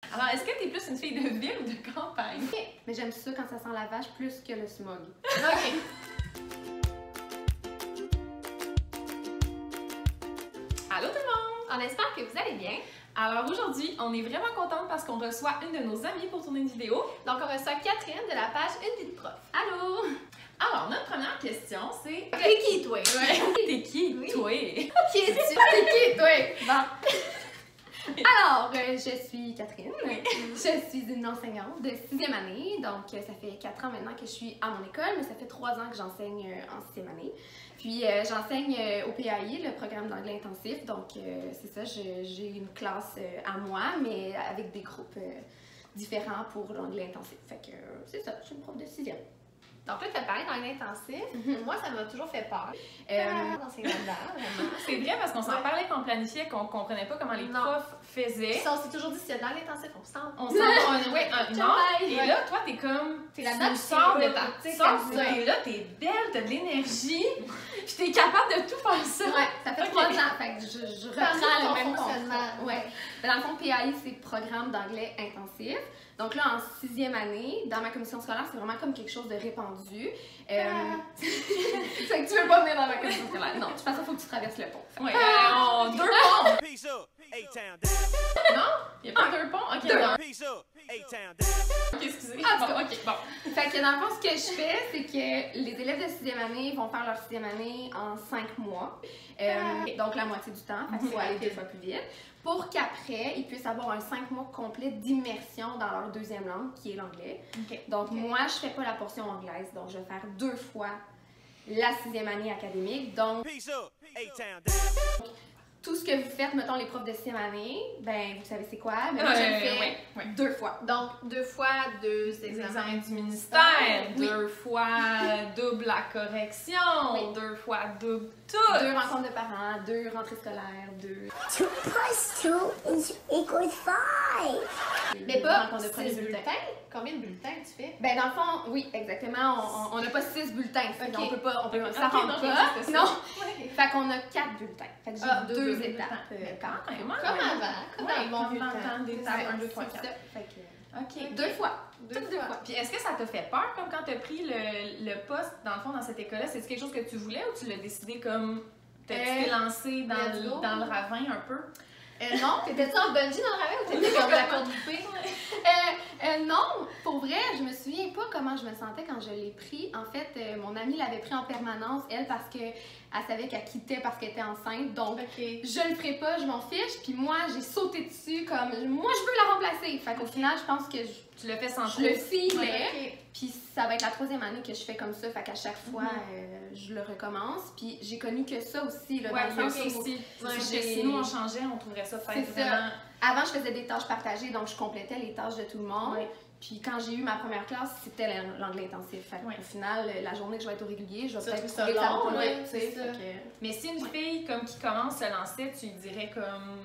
Alors, est-ce que t'es plus une fille de ville ou de campagne? Mais j'aime ça quand ça sent la vache plus que le smog. OK. Allô tout le monde! On espère que vous allez bien. Alors aujourd'hui, on est vraiment contente parce qu'on reçoit une de nos amies pour tourner une vidéo. Donc, on reçoit Catherine de la page Une vie de prof. Allô! Alors, notre première question, c'est... T'es qui, toi? T'es qui, Oui. toi? Qui es-tu? T'es qui, toi? Bon. Alors, je suis Catherine. Je suis une enseignante de 6e année. Donc, ça fait 4 ans maintenant que je suis à mon école, mais ça fait 3 ans que j'enseigne en 6e année. Puis, j'enseigne au PAI, le programme d'anglais intensif. Donc, c'est ça, j'ai une classe à moi, mais avec des groupes différents pour l'anglais intensif. Fait que c'est ça, je suis une prof de 6e. Donc là, tu as parlé d'anglais intensif. Moi, ça m'a toujours fait peur. D'enseigner là-dedans, vraiment. C'est vrai parce qu'on s'en parlait quand on planifiait, qu'on comprenait pas comment les Non. profs faisaient. Ça, on s'est toujours dit, s'il y a de l'anglais intensif, on s'en On s'en va, ouais, non. Bye. Et là, toi, t'es comme. T'es la tu note nous sors de zéro, ta tu sais, sors, comme ça. t'es là, t'es belle, t'as de l'énergie, puis t'es capable de tout faire ça. Ouais, ça fait Ok. 3 ans, fait que je reprends Parle-nous de le ton même fonctionnement. concept. Ouais. Mais dans le fond, PAI, c'est Programme d'anglais intensif. Donc là, en 6e année, dans ma commission scolaire, c'est vraiment comme quelque chose de répandu. C'est que tu veux pas venir dans ma commission scolaire. Non, je pense qu'il faut que tu traverses le pont. Ouais, deux ponts. Peace up, A-Town down. Non? Il y a pas deux ponts? Ok, Deux. non. Peace up, A-Town down. Ok, excusez. Ah, Bon, ok, bon. Fait que dans le fond, ce que je fais, c'est que les élèves de 6e année vont faire leur 6e année en 5 mois. Donc la moitié du temps, fait qu'il faut aller 2 fois plus vite. Pour qu'après, ils puissent avoir un 5 mois complet d'immersion dans leur deuxième langue, qui est l'anglais. Ok. Donc moi, je fais pas la portion anglaise, donc je vais faire 2 fois la 6e année académique. Donc Peace up, A-Town down. tout ce que vous faites, mettons les profs de 6e année, ben vous savez c'est quoi, mais moi je le fais ouais. 2 fois. Donc, 2 fois 2 Des examens. examens du ministère, Oui. 2 fois double la correction, Oui. 2 fois double tout. 2 rencontres de parents, 2 rentrées scolaires, 2... 2 plus 2 is equals 5. Mais pas rencontres de 6 premiers bulletins. bulletins. Combien de bulletins tu fais? Ben dans le fond, oui, exactement. On n'a pas 6 bulletins. Fait Ok. qu'on peut pas, ça Ok, rentre non, pas. c'était ça. Non. Ouais. Fait qu'on a 4 bulletins. Fait que j'ai Ah, 2 deux étapes bulletins. quand même. Comme avant, comme dans le bon comme vieux dans le temps. temps des tables 1, 2, 3, C'est 4. ça. Fait que Ok. 2 fois. Deux Toutes 2 fois. Puis est-ce que ça t'a fait peur comme quand t'as pris le poste dans le fond dans cette école-là? C'est quelque chose que tu voulais ou tu l'as décidé comme tu t'es lancé dans let's go. le ravin un peu? Non. T'étais-tu en bungee dans le ravin ou t'étais comme la corde poupée? Non, pour vrai, je me souviens pas comment je me sentais quand je l'ai pris. En fait, mon amie l'avait pris en permanence, elle, parce que elle savait qu'elle quittait parce qu'elle était enceinte. Donc, Ok. je le ferai pas, je m'en fiche. Puis moi, j'ai sauté dessus comme moi, je veux la remplacer. Fait qu'au final, je pense que Tu l'as fait sans je le trop. filais. Ok. Puis ça va être la 3e année que je fais comme ça. Fait qu'à chaque fois, je le recommence. Puis j'ai connu que ça aussi, là, Ouais, dans le ça sens où aussi. Ouais, C'est sûr que j'ai- si nous on changeait, on trouverait ça peut-être C'est ça. vraiment. Avant, je faisais des tâches partagées, donc je complétais les tâches de tout le monde. Ouais. Puis quand j'ai eu ma première classe, c'était l'anglais intensif. Fait Ouais. au final, la journée que je vais être au régulier, je vais Tu peut-être trouves ça trouver que ça long, va pas ouais, vite, tu sais. c'est ça. Fait que- Mais si une fille comme qui commence se lancer, tu lui dirais comme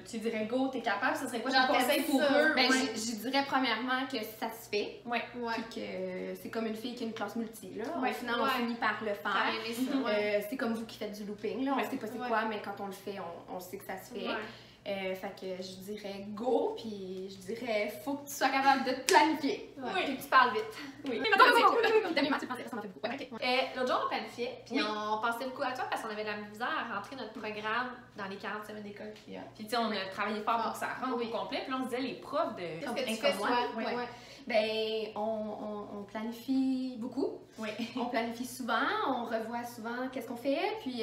tu dirais go, t'es capable, ce serait quoi Genre, tes conseils pour ça. eux? Ben, Ouais. je dirais premièrement que ça se fait. Ouais. Ouais. Puis que c'est comme une fille qui a une classe multi. Là. Ouais. Au final, on Ouais. finit par le T'as faire. aimé ça, ouais. C'est comme vous qui faites du looping. Là. On Ouais. sait pas c'est Ouais. quoi, mais quand on le fait, on sait que ça se fait. Ouais. Fait que je dirais go, puis je dirais faut que tu sois capable de te planifier. Ouais. Oui. Puis que tu parles vite. Oui. Demi Mathieu, ça m'a fait beaucoup. Ok. L'autre jour, on planifiait, puis Oui. on pensait beaucoup à toi parce qu'on avait de la misère à rentrer notre programme dans les 40 semaines d'école qu'il y a. Puis tu sais, on a travaillé fort pour que ça rentre Oui. au complet. Puis là, on se disait les profs de. Qu'est-ce que tu comme fais, moi. toi? Ouais. Ouais. Ben, on planifie beaucoup. Oui. On planifie souvent, on revoit souvent qu'est-ce qu'on fait, puis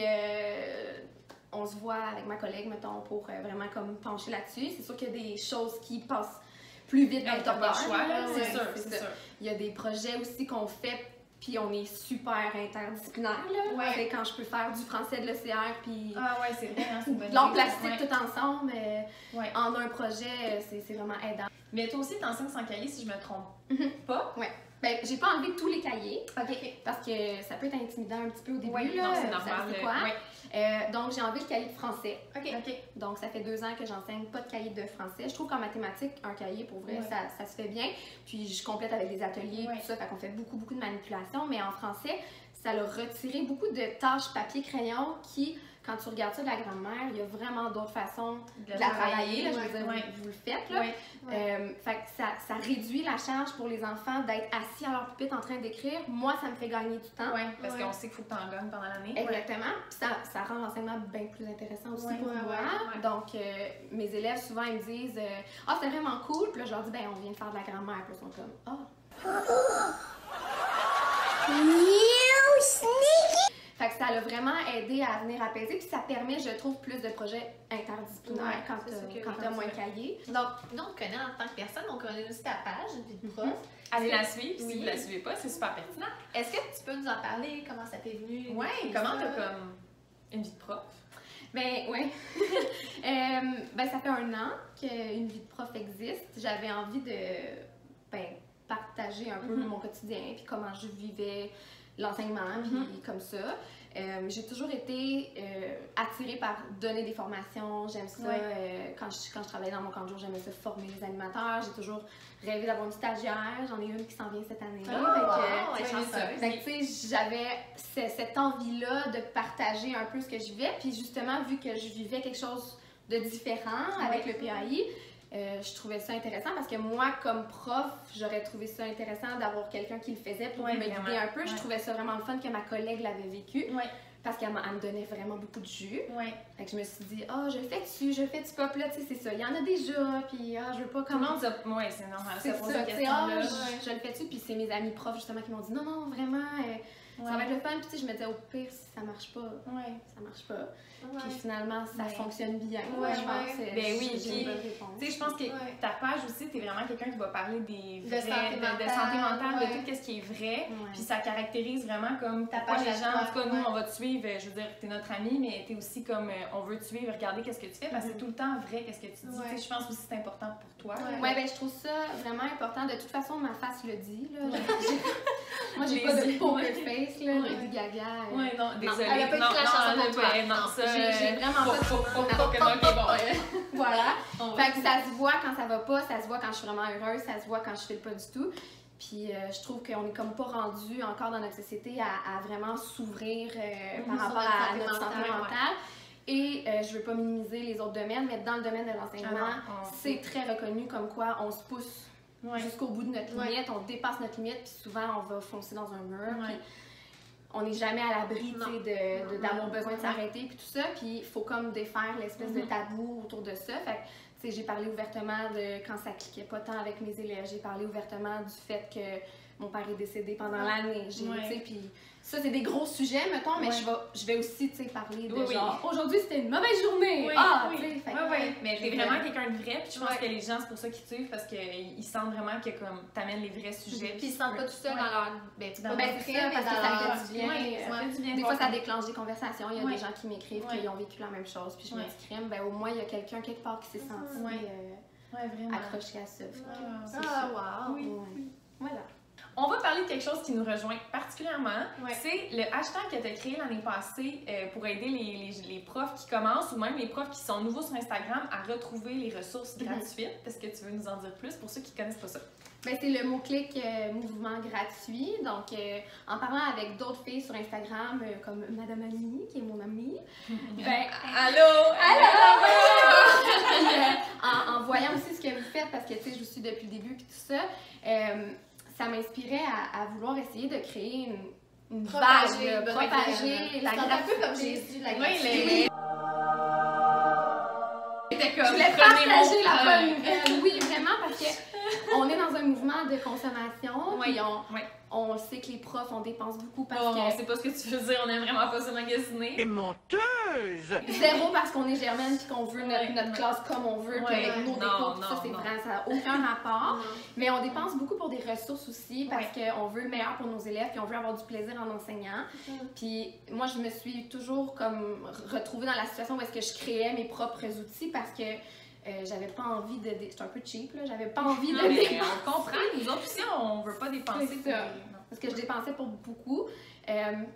on se voit avec ma collègue, mettons, pour vraiment comme pencher là-dessus. C'est sûr qu'il y a des choses qui passent plus vite dans le T'as pas le temps choix, là, Ouais, c'est sûr, c'est ça. sûr. Il y a des projets aussi qu'on fait, puis on est super interdisciplinaire, là. Ouais. C'est quand je peux faire du français de l'ECR, puis Ah ouais, c'est vrai, hein, c'est une bonne de l'art idée. plastique Ouais. tout ensemble. Ouais. En un projet, c'est vraiment aidant. Mais toi aussi, t'enseignes sans cahier, si je me trompe Mhm. pas. Ben, j'ai pas enlevé tous les cahiers, OK. parce que ça peut être intimidant un petit peu au début, Oui, là. non, c'est ça normal. c'est quoi. Ouais. Donc, j'ai enlevé le cahier de français. Ok. OK. Donc, ça fait 2 ans que j'enseigne pas de cahier de français. Je trouve qu'en mathématiques, un cahier, pour vrai, Ouais. ça se fait bien. Puis, je complète avec des ateliers, Ouais. tout ça. Fait qu'on fait beaucoup, beaucoup de manipulations. Mais en français, ça a retiré beaucoup de tâches papier-crayon qui, quand tu regardes ça de la grammaire, il y a vraiment d'autres façons de la travailler. Là, je veux dire, vous le faites. Là. Fait que ça réduit la charge pour les enfants d'être assis à leur pupitre en train d'écrire. Moi, ça me fait gagner du temps. Oui, parce qu'on sait qu'il faut que tu en gagnes pendant l'année. Exactement. Puis ça rend l'enseignement bien plus intéressant aussi pour moi. Donc, mes élèves, souvent, ils me disent « Ah, c'est vraiment cool. » Puis là, je leur dis « Ben, on vient de faire de la grammaire. » Puis ils sont comme « Ah. » You sneaky! Fait que ça l'a vraiment aidé à venir apaiser, puis ça permet, je trouve, plus de projets interdisciplinaires quand t'as moins de cahiers. Donc, nous, on te connaît en tant que personne, on connaît aussi ta page, Vie de prof. Allez la suivre, si vous la suivez pas, c'est super pertinent. Est-ce que tu peux nous en parler? Comment ça t'est venu? Oui, comment t'as comme une vie de prof? Ben, oui. Ben, ça fait 1 an qu'une vie de prof existe. J'avais envie de partager un peu mon quotidien, puis comment je vivais l'enseignement, puis comme ça. J'ai toujours été attirée par donner des formations. J'aime ça. Quand je travaillais dans mon camp de jour, j'aimais ça former les animateurs. J'ai toujours rêvé d'avoir une stagiaire. J'en ai une qui s'en vient cette année. J'avais cette envie-là de partager un peu ce que je vivais. Puis justement, vu que je vivais quelque chose de différent avec le PAI, je trouvais ça intéressant parce que moi, comme prof, j'aurais trouvé ça intéressant d'avoir quelqu'un qui le faisait pour me guider un peu. Je trouvais ça vraiment le fun que ma collègue l'avait vécu parce qu'elle me donnait vraiment beaucoup de jus. Fait que je me suis dit, je le fais-tu pas? Puis là, tu sais, c'est ça, il y en a déjà, puis je veux pas comment. Tout le monde, c'est normal, c'est ça, je le fais-tu? Puis c'est mes amis profs justement qui m'ont dit, non, vraiment, ça va être le fun. Puis tu sais, je me disais, au pire, si ça marche pas, ça marche pas. Puis finalement, ça fonctionne bien. Je pense que j'ai une bonne réponse. Tu sais, je pense que ta page aussi, t'es vraiment quelqu'un qui va parler de santé mentale, de tout ce qui est vrai. Puis ça caractérise vraiment comme pourquoi les gens, en tout cas, nous, on va te suivre. Je veux dire, t'es notre ami, mais t'es aussi comme on veut te suivre, regarder qu'est-ce que tu fais, parce que c'est tout le temps vrai, qu'est-ce que tu dis. Tu sais, je pense aussi que c'est important pour toi. Ben je trouve ça vraiment important. De toute façon, ma face le dit. Là. Moi, j'ai pas de poker face, là, Lady Gaga. Non, désolée. Elle a pas écrit la chanson pour toi. Non, ça, j'ai vraiment pas Voilà. Fait que ça se voit quand ça va pas, ça se voit quand je suis vraiment heureuse, ça se voit quand je file pas du tout. Puis je trouve qu'on est comme pas rendu encore dans notre société à vraiment s'ouvrir par rapport à notre santé mentale. Et je veux pas minimiser les autres domaines, mais dans le domaine de l'enseignement, c'est très reconnu comme quoi on se pousse jusqu'au bout de notre limite, on dépasse notre limite, puis souvent on va foncer dans un mur. Puis on n'est jamais à l'abri d'avoir besoin de s'arrêter, puis tout ça. Puis il faut comme défaire l'espèce de tabou autour de ça. Fait que, j'ai parlé ouvertement de quand ça cliquait pas tant avec mes élèves. J'ai parlé ouvertement du fait que mon père est décédé pendant l'année. Puis ça, c'est des gros sujets, mettons, mais je vais aussi, parler de genre, aujourd'hui, c'était une mauvaise journée. Mais t'es vraiment quelqu'un de vrai, puis je pense que les gens, c'est pour ça qu'ils te suivent, parce qu'ils sentent vraiment que comme t'amènes les vrais sujets. Puis ils se sentent pas tout seuls dans leur... parce que ça fait du bien. Des fois, ça déclenche des conversations. Il y a des gens qui m'écrivent qu'ils ont vécu la même chose, puis je me dis, crème, au moins, il y a quelqu'un quelque part qui s'est senti accroché à ça. Voilà. On va parler de quelque chose qui nous rejoint particulièrement. C'est le hashtag que tu as créé l'année passée pour aider les profs qui commencent ou même les profs qui sont nouveaux sur Instagram à retrouver les ressources gratuites. Est-ce que tu veux nous en dire plus pour ceux qui ne connaissent pas ça? Ben, c'est le mot-clic mouvement gratuit. Donc, en parlant avec d'autres filles sur Instagram, comme Madame Annie, qui est mon amie, allô! En voyant aussi ce que vous faites, parce que je vous suis depuis le début et tout ça, ça m'inspirait à vouloir essayer de créer une vague, propager la gratuité. un peu comme Jésus, la gratuité. Je voulais partager la bonne nouvelle. Oui, vraiment, parce que on est dans un mouvement de consommation. Puis on sait que les profs, on dépense beaucoup parce que... On sait pas ce que tu veux dire, on aime vraiment pas se magasiner. Et menteuse! Zéro parce qu'on est germaine puis qu'on veut notre classe comme on veut, puis avec nos défauts, tout ça, c'est vrai, ça n'a aucun rapport. Mais on dépense beaucoup pour des ressources aussi parce qu'on veut le meilleur pour nos élèves puis on veut avoir du plaisir en enseignant. Puis moi, je me suis toujours comme retrouvée dans la situation où est-ce que je créais mes propres outils parce que j'avais pas envie de... J'étais un peu cheap, là. J'avais pas envie de dépenser. On comprend. Nous autres aussi, on veut pas dépenser. Parce que je dépensais pour beaucoup.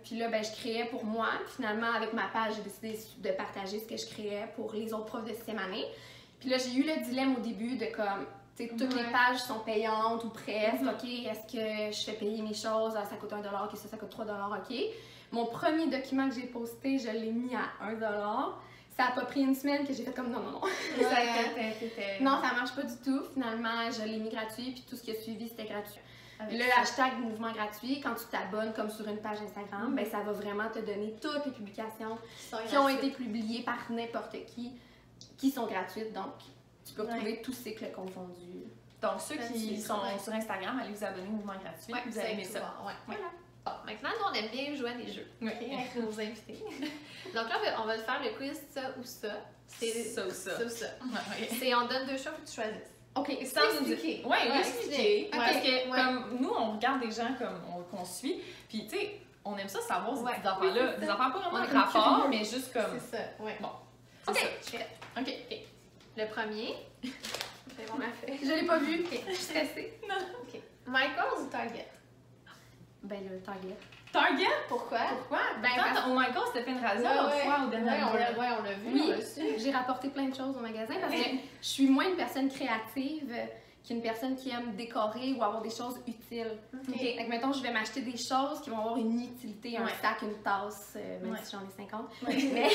Puis là, je créais pour moi. Finalement, avec ma page, j'ai décidé de partager ce que je créais pour les autres profs de 6e année. Puis là, j'ai eu le dilemme au début de comme... toutes les pages sont payantes ou presque. OK, est-ce que je fais payer mes choses? Ah, ça coûte $1, OK, ça coûte $3, OK. Mon premier document que j'ai posté, je l'ai mis à $1. Ça a pas pris une semaine que j'ai fait comme non. Non, ça marche pas du tout. Finalement, je l'ai mis gratuit, puis tout ce qui a suivi, c'était gratuit. Le hashtag mouvement gratuit, quand tu t'abonnes comme sur une page Instagram, ben ça va vraiment te donner toutes les publications qui ont été publiées par n'importe qui sont gratuites. Donc, tu peux retrouver tout cycle confondu. Donc, ceux qui sont sur Instagram, allez vous abonner au mouvement gratuit. Vous allez aimer ça. Voilà. Bon, maintenant, nous, on aime bien jouer à des jeux avec nos invités. Donc là, on va faire le quiz ça ou ça. C'est ça ou ça. Ça ou ça. On donne 2 choix pour que tu choisisses. OK, sans nous dire. Oui, expliquer. Parce que comme nous, on regarde des gens qu'on suit, puis tu sais, on aime ça savoir ces petits enfants-là. Des enfants pas vraiment de rapport, mais juste comme. C'est ça, Bon. OK, je suis prête. OK. Le premier. C'est bon, je l'ai pas vu. Je suis stressée. Non. OK. Michaels ou Target? Ben, le Target. Target? Pourquoi? Ben, quand au Michaels, c'était fait une radio l'autre fois au dernier on l'a vu. Oui, j'ai rapporté plein de choses au magasin parce que je suis moins une personne créative qu'une personne qui aime décorer ou avoir des choses utiles. Okay. Donc, mettons, je vais m'acheter des choses qui vont avoir une utilité, un sac, une tasse, même si j'en ai 50. Mais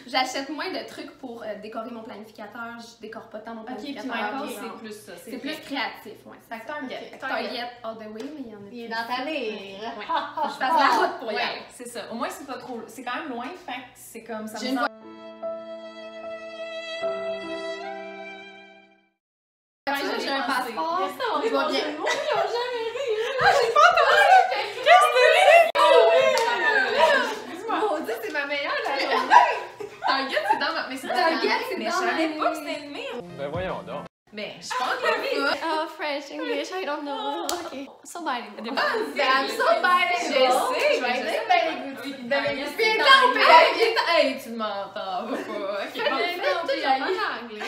j'achète moins de trucs pour décorer mon planificateur. Je décore pas tant mon planificateur. Puis Michaels, c'est plus ça. C'est plus créatif, ouais. C'est Target. Target all the way, mais il y en a plus. Il est dans ta mire. Ouais. Je passe la route pour y aller. C'est ça. Au moins, c'est pas trop. C'est quand même loin, fait que c'est comme ça. J'ai un passeport. Je vois bien. J'ai pas entendu! Qu'est-ce que c'est? Maudit, c'est ma meilleure la journée. Target, c'est dans ma. Mais c'est Target, c'est mais dans je savais ma pas que c'était une mire. Ben voyons donc. Mais je pense que oui. Oh, French, English, I don't know. OK. So bilingual. I'm so bilingual. Je sais. Je vais être bilingual. Hey, tu m'entends pas. Ok, Viens donc, tu en anglais.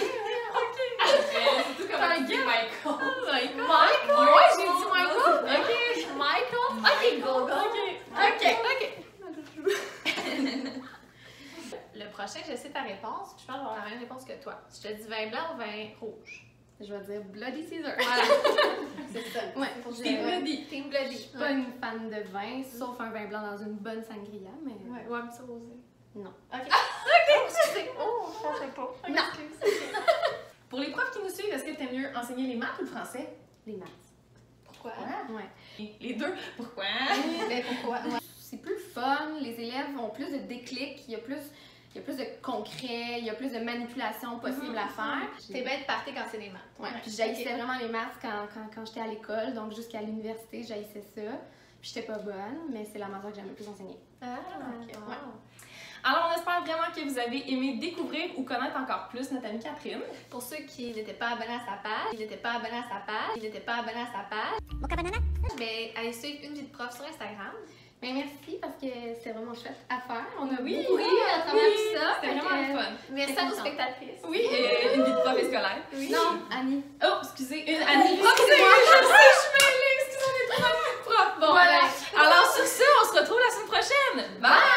C'est tout comme Target. Michael. Michael? Ouais, j'ai dit Michael. OK. Michael? OK, go. OK. Le prochain, je sais ta réponse. Je pense que je vais avoir la même réponse que toi. Je te dis vin blanc ou vin rouge? Je vais dire Bloody Caesar. Voilà. C'est ça. Ouais. Team Bloody. Team Bloody. Je suis pas une fan de vin, sauf un vin blanc dans une bonne sangria, mais... Ouais, un petit rosé. Non. OK. Excusez. Oh, je pensais pas. Non. Excuse. Pour les profs qui nous suivent, est-ce que t'aimes mieux enseigner les maths ou le français? Les maths. Pourquoi? Ouais. Les deux. Pourquoi? Mais pourquoi? C'est plus fun, les élèves ont plus de déclics, il y a plus de concret, il y a plus de manipulation possible à faire. T'es bien de partir quand c'est les maths. Ouais. Puis j'haïssais vraiment les maths quand j'étais à l'école, donc jusqu'à l'université, j'haïssais ça. Puis j'étais pas bonne, mais c'est la matière que j'aime le plus enseigner. Ah, ok. wow. Ouais. Alors, on espère vraiment que vous avez aimé découvrir ou connaître encore plus notre amie Catherine. Pour ceux qui n'étaient pas abonnés à sa page, Mocha banana? ben, allez suivre Une vie de prof sur Instagram. Mais merci parce que c'est vraiment chouette à faire. On a Oui, beaucoup ri à travers tout ça. C'était vraiment le fun. Merci à nos spectatrices. Oui, une vie de prof et scolaire. Oui. Non, Annie. Oh, excusez, une Annie. Excusez-moi, je sais, je suis mêlée. Excusez, on est trop prof. Bon, voilà. Alors, sur ce, on se retrouve la semaine prochaine. Bye!